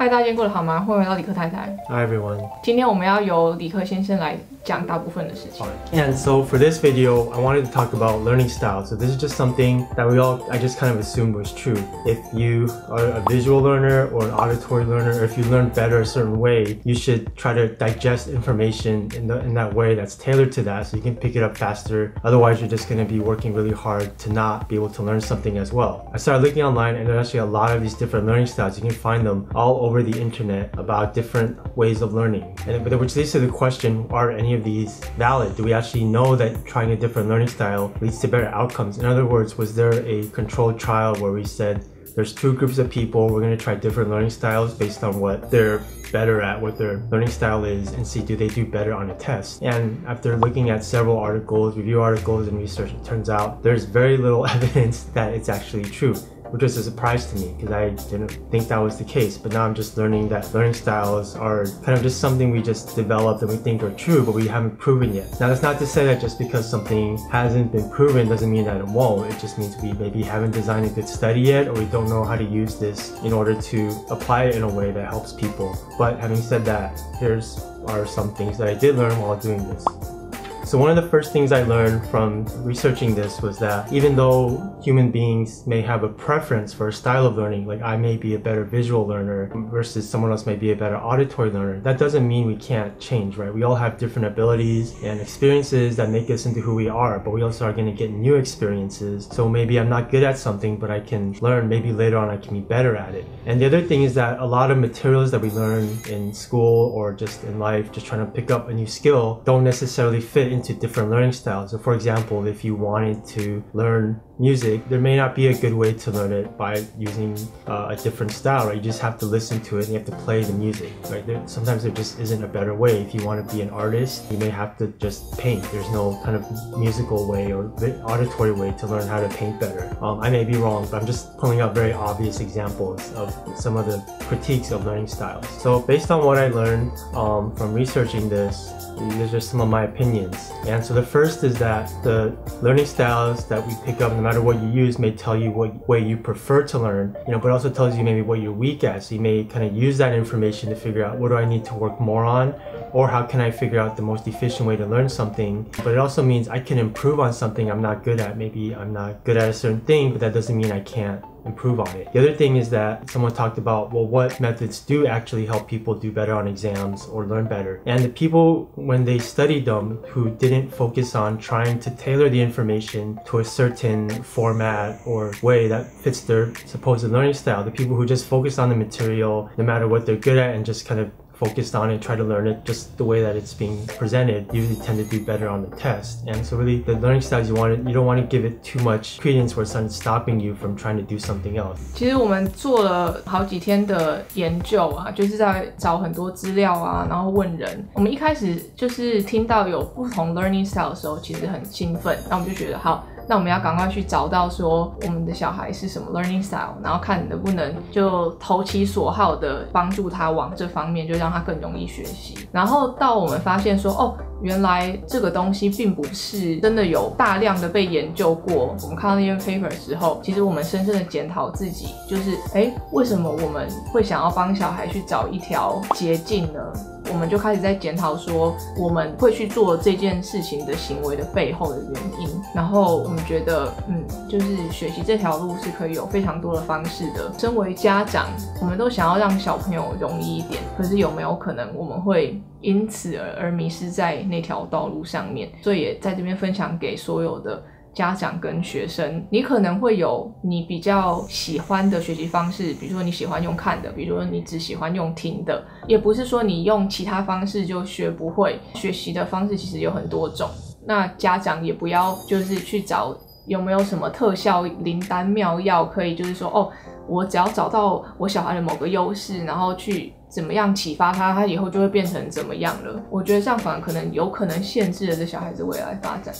嗨，大家今天过得好吗？欢迎回到理科太太。Hi everyone. 今天我们要由理科先生来讲大部分的事情。And so for this video, I wanted to talk about learning style. So this is just something that I just kind of assumed was true. If you are a visual learner or an auditory learner, or if you learn better a certain way, you should try to digest information in that way that's tailored to that so you can pick it up faster. Otherwise, you're just going to be working really hard to not be able to learn something as well. I started looking online and there's actually a lot of these different learning styles. You can find them all over the internet about different ways of learning. Which leads to the question, are any of these valid? Do we actually know that trying a different learning style leads to better outcomes? In other words, was there a controlled trial where we said there's two groups of people, we're going to try different learning styles based on what they're better at, what their learning style is, and see do they do better on a test? And after looking at several articles, review articles and research, it turns out there's very little evidence that it's actually true, which was a surprise to me because I didn't think that was the case. But now I'm just learning that learning styles are kind of just something we just developed and we think are true, but we haven't proven yet. Now that's not to say that just because something hasn't been proven doesn't mean that it won't. It just means we maybe haven't designed a good study yet, or we don't know how to use this in order to apply it in a way that helps people. But having said that, are some things that I did learn while doing this. So one of the first things I learned from researching this was that even though human beings may have a preference for a style of learning, like I may be a better visual learner versus someone else may be a better auditory learner, that doesn't mean we can't change, right? We all have different abilities and experiences that make us into who we are, but we also are going to get new experiences. So maybe I'm not good at something, but I can learn, maybe later on I can be better at it. And the other thing is that a lot of materials that we learn in school or just in life, just trying to pick up a new skill, don't necessarily fit into different learning styles. So for example, if you wanted to learn music, there may not be a good way to learn it by using a different style, right? You just have to listen to it and you have to play the music, right? Sometimes there just isn't a better way. If you want to be an artist, you may have to just paint. There's no kind of musical way or auditory way to learn how to paint better. I may be wrong, but I'm just pulling out very obvious examples of some of the critiques of learning styles. So based on what I learned from researching this, these are some of my opinions. And so the first is that the learning styles that we pick up, no matter what you use, may tell you what way you prefer to learn, but it also tells you maybe what you're weak at. So you may kind of use that information to figure out what do I need to work more on, or how can I figure out the most efficient way to learn something. But it also means I can improve on something I'm not good at. Maybe I'm not good at a certain thing, but that doesn't mean I can't improve on it. The other thing is that someone talked about, well, what methods do actually help people do better on exams or learn better? And the people, when they studied them, who didn't focus on trying to tailor the information to a certain format or way that fits their supposed learning style, the people who just focused on the material, no matter what they're good at, and just kind of focused on it, try to learn it just the way that it's being presented, usually tend to do better on the test. And so really the learning styles you don't want to give it too much credence where it's stopping you from trying to do something else. 其实我们做了好几天的研究啊，就是在找很多资料啊，然后问人。我们一开始就是听到有不同 learning style 的时候，其实很兴奋，那我们就觉得好，那我们要赶快去找到说我们的小孩是什么 learning style， 然后看能不能就投其所好的帮助他往这方面，就让他更容易学习。然后到我们发现说，哦，原来这个东西并不是真的有大量的被研究过。我们看到那篇 paper 的时候，其实我们深深的检讨自己，就是为什么我们会想要帮小孩去找一条捷径呢？我们就开始在检讨说我们会去做这件事情的行为的背后的原因，然后我们觉得就是学习这条路是可以有非常多的方式的。身为家长，我们都想要让小朋友容易一点，可是有没有可能我们会因此而迷失在那条道路上面？所以也在这边分享给所有的家长跟学生，你可能会有你比较喜欢的学习方式，比如说你喜欢用看的，比如说你只喜欢用听的，也不是说你用其他方式就学不会。学习的方式其实有很多种，那家长也不要就是去找有没有什么特效灵丹妙药，可以就是说哦，我只要找到我小孩的某个优势，然后去怎么样启发他，他以后就会变成怎么样了。我觉得这样反而有可能限制了这小孩子未来发展。